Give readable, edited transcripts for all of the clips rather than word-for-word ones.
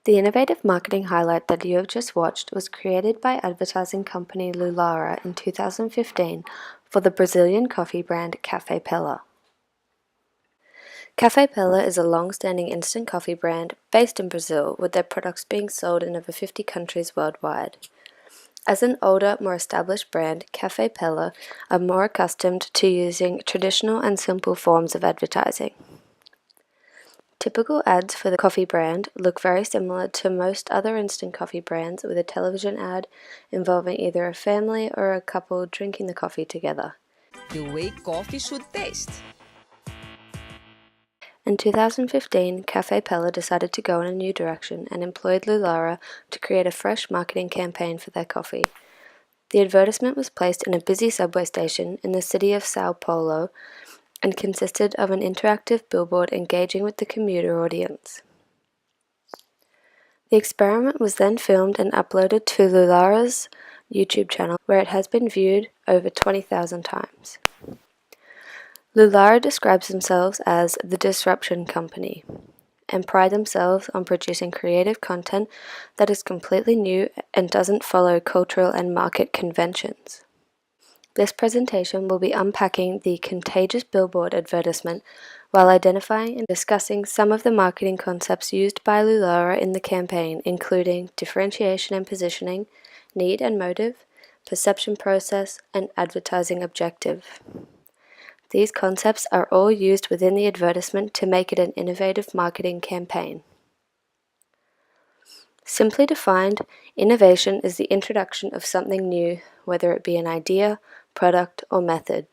The innovative marketing highlight that you have just watched was created by advertising company Lew'Lara in 2015 for the Brazilian coffee brand Café Pele. Café Pele is a long-standing instant coffee brand based in Brazil, with their products being sold in over 50 countries worldwide. As an older, more established brand, Café Pele are more accustomed to using traditional and simple forms of advertising. Typical ads for the coffee brand look very similar to most other instant coffee brands, with a television ad involving either a family or a couple drinking the coffee together. The way coffee should taste. In 2015, Café Pele decided to go in a new direction and employed Lew'Lara to create a fresh marketing campaign for their coffee. The advertisement was placed in a busy subway station in the city of Sao Paulo and consisted of an interactive billboard engaging with the commuter audience. The experiment was then filmed and uploaded to Lew'Lara's YouTube channel, where it has been viewed over 20,000 times. Lew'Lara describes themselves as the Disruption Company and pride themselves on producing creative content that is completely new and doesn't follow cultural and market conventions. This presentation will be unpacking the Contagious Billboard advertisement while identifying and discussing some of the marketing concepts used by Lew'Lara in the campaign, including differentiation and positioning, need and motive, perception process, and advertising objective. These concepts are all used within the advertisement to make it an innovative marketing campaign. Simply defined, innovation is the introduction of something new, whether it be an idea, product, or method.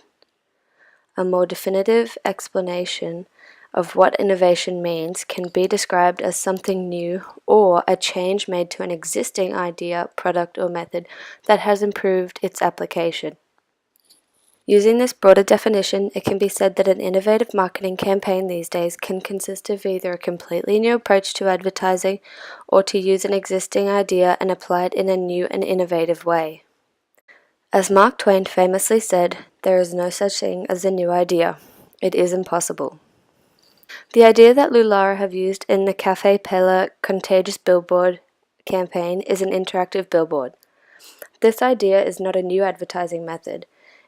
A more definitive explanation of what innovation means can be described as something new or a change made to an existing idea, product, or method that has improved its application. Using this broader definition, it can be said that an innovative marketing campaign these days can consist of either a completely new approach to advertising or to use an existing idea and apply it in a new and innovative way. As Mark Twain famously said, there is no such thing as a new idea. It is impossible. The idea that Lew'Lara have used in the Café Pele Contagious Billboard campaign is an interactive billboard. This idea is not a new advertising method.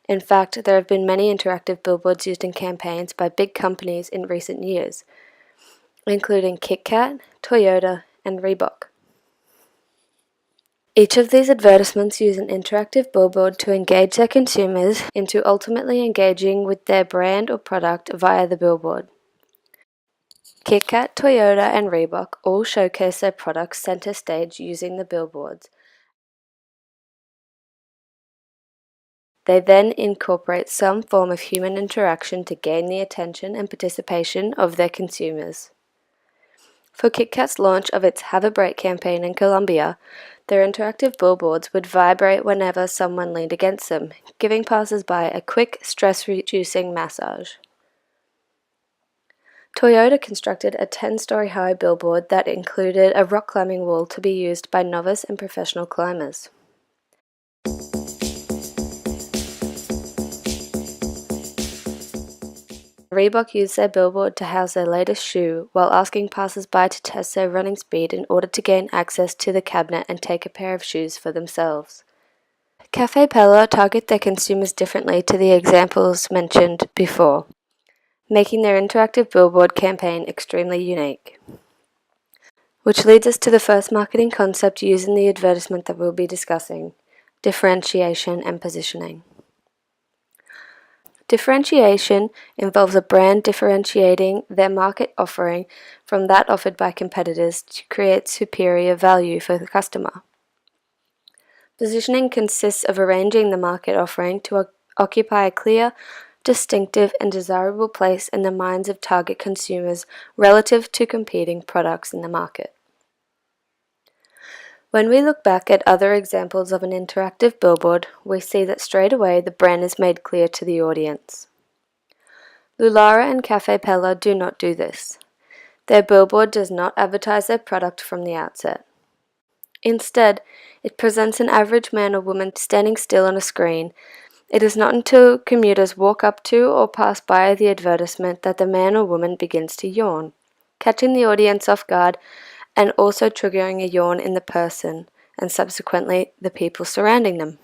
In fact, there have been many interactive billboards used in campaigns by big companies in recent years, including KitKat, Toyota, and Reebok. Each of these advertisements use an interactive billboard to engage their consumers into ultimately engaging with their brand or product via the billboard. KitKat, Toyota, and Reebok all showcase their products center stage using the billboards. They then incorporate some form of human interaction to gain the attention and participation of their consumers. For KitKat's launch of its Have a Break campaign in Colombia, their interactive billboards would vibrate whenever someone leaned against them, giving passers-by a quick, stress-reducing massage. Toyota constructed a 10-story high billboard that included a rock climbing wall to be used by novice and professional climbers. Reebok used their billboard to house their latest shoe while asking passers-by to test their running speed in order to gain access to the cabinet and take a pair of shoes for themselves. Café Pele target their consumers differently to the examples mentioned before, making their interactive billboard campaign extremely unique. Which leads us to the first marketing concept used in the advertisement that we'll be discussing: differentiation and positioning. Differentiation involves a brand differentiating their market offering from that offered by competitors to create superior value for the customer. Positioning consists of arranging the market offering to occupy a clear, distinctive, and desirable place in the minds of target consumers relative to competing products in the market. When we look back at other examples of an interactive billboard, we see that straight away the brand is made clear to the audience. Lew'Lara and Café Pele do not do this. Their billboard does not advertise their product from the outset. Instead, it presents an average man or woman standing still on a screen. It is not until commuters walk up to or pass by the advertisement that the man or woman begins to yawn, catching the audience off guard and also triggering a yawn in the person and subsequently the people surrounding them.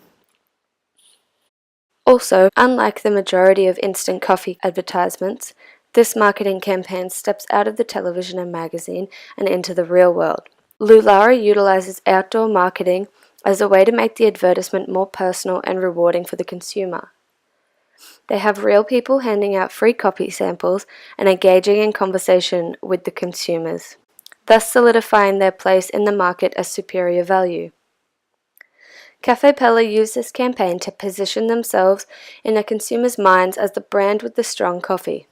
Also, unlike the majority of instant coffee advertisements, this marketing campaign steps out of the television and magazine and into the real world. Lew'Lara utilizes outdoor marketing as a way to make the advertisement more personal and rewarding for the consumer. They have real people handing out free coffee samples and engaging in conversation with the consumers, thus solidifying their place in the market as superior value. Cafe Pele used this campaign to position themselves in the consumers' minds as the brand with the strong coffee.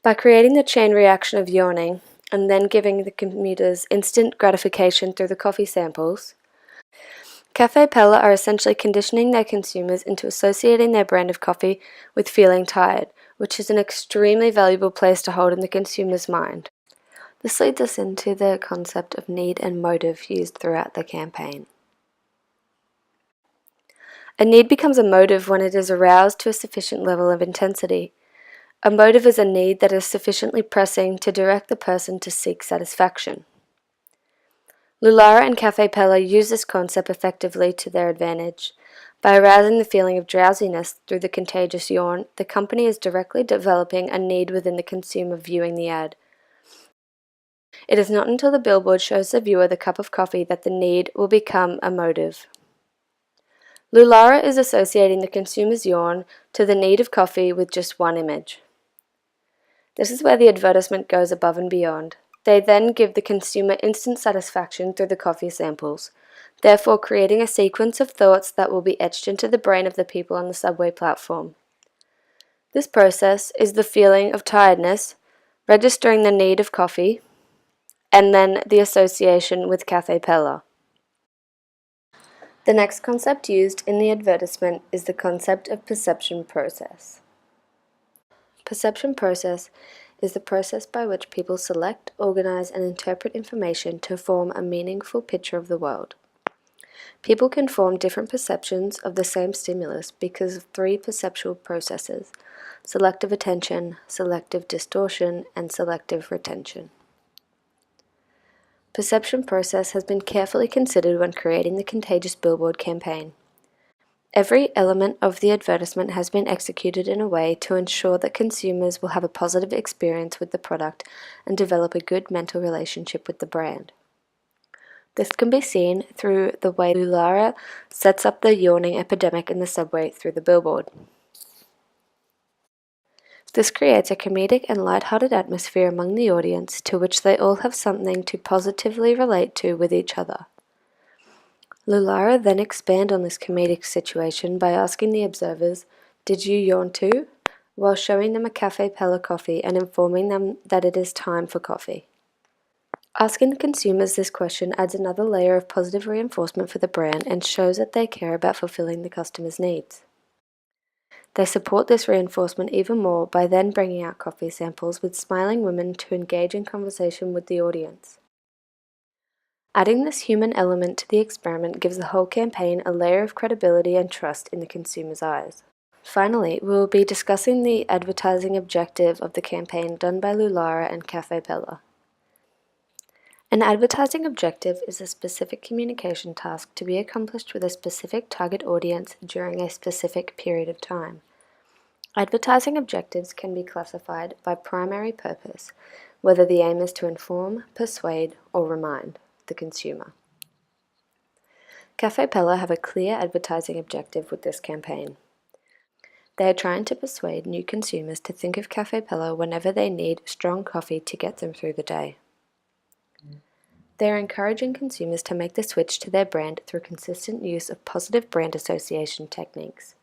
By creating the chain reaction of yawning and then giving the commuters instant gratification through the coffee samples, Cafe Pele are essentially conditioning their consumers into associating their brand of coffee with feeling tired, which is an extremely valuable place to hold in the consumer's mind. This leads us into the concept of need and motive used throughout the campaign. A need becomes a motive when it is aroused to a sufficient level of intensity. A motive is a need that is sufficiently pressing to direct the person to seek satisfaction. Lew'Lara and Cafe Pele use this concept effectively to their advantage. By arousing the feeling of drowsiness through the contagious yawn, the company is directly developing a need within the consumer viewing the ad. It is not until the billboard shows the viewer the cup of coffee that the need will become a motive. Lew'Lara is associating the consumer's yawn to the need of coffee with just one image. This is where the advertisement goes above and beyond. They then give the consumer instant satisfaction through the coffee samples, therefore creating a sequence of thoughts that will be etched into the brain of the people on the subway platform. This process is the feeling of tiredness, registering the need of coffee, and then the association with Cafe Pele. The next concept used in the advertisement is the concept of perception process. Perception process is the process by which people select, organize, and interpret information to form a meaningful picture of the world. People can form different perceptions of the same stimulus because of three perceptual processes: selective attention, selective distortion, and selective retention. Perception process has been carefully considered when creating the Contagious Billboard campaign. Every element of the advertisement has been executed in a way to ensure that consumers will have a positive experience with the product and develop a good mental relationship with the brand. This can be seen through the way Lew'Lara sets up the yawning epidemic in the subway through the billboard. This creates a comedic and light-hearted atmosphere among the audience to which they all have something to positively relate to with each other. Lew'Lara then expand on this comedic situation by asking the observers, "Did you yawn too?" while showing them a Cafe Pele coffee and informing them that it is time for coffee. Asking the consumers this question adds another layer of positive reinforcement for the brand and shows that they care about fulfilling the customer's needs. They support this reinforcement even more by then bringing out coffee samples with smiling women to engage in conversation with the audience. Adding this human element to the experiment gives the whole campaign a layer of credibility and trust in the consumer's eyes. Finally, we will be discussing the advertising objective of the campaign done by Lew'Lara and Cafe Pele. An advertising objective is a specific communication task to be accomplished with a specific target audience during a specific period of time. Advertising objectives can be classified by primary purpose, whether the aim is to inform, persuade, or remind the consumer. Cafe Pele have a clear advertising objective with this campaign. They are trying to persuade new consumers to think of Cafe Pele whenever they need strong coffee to get them through the day. They are encouraging consumers to make the switch to their brand through consistent use of positive brand association techniques.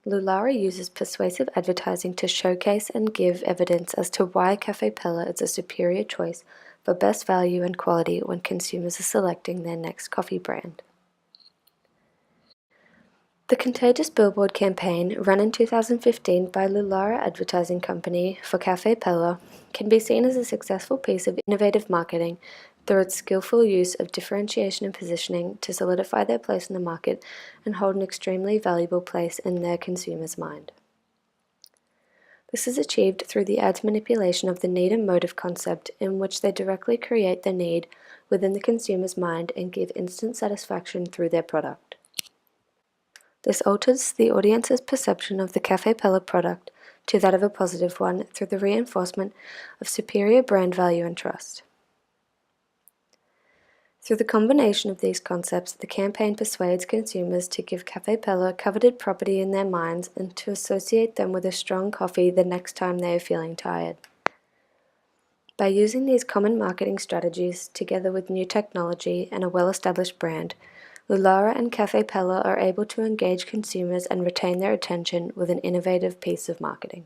Lew'Lara uses persuasive advertising to showcase and give evidence as to why Cafe Pele is a superior choice for best value and quality when consumers are selecting their next coffee brand. The Contagious Billboard campaign, run in 2015 by Lew'Lara Advertising Company for Cafe Pele, can be seen as a successful piece of innovative marketing through its skillful use of differentiation and positioning to solidify their place in the market and hold an extremely valuable place in their consumer's mind. This is achieved through the ad's manipulation of the need and motive concept, in which they directly create the need within the consumer's mind and give instant satisfaction through their product. This alters the audience's perception of the Café Pele product to that of a positive one through the reinforcement of superior brand value and trust. Through the combination of these concepts, the campaign persuades consumers to give Café Pele coveted property in their minds and to associate them with a strong coffee the next time they are feeling tired. By using these common marketing strategies, together with new technology and a well-established brand, Lew'Lara and Café Pele are able to engage consumers and retain their attention with an innovative piece of marketing.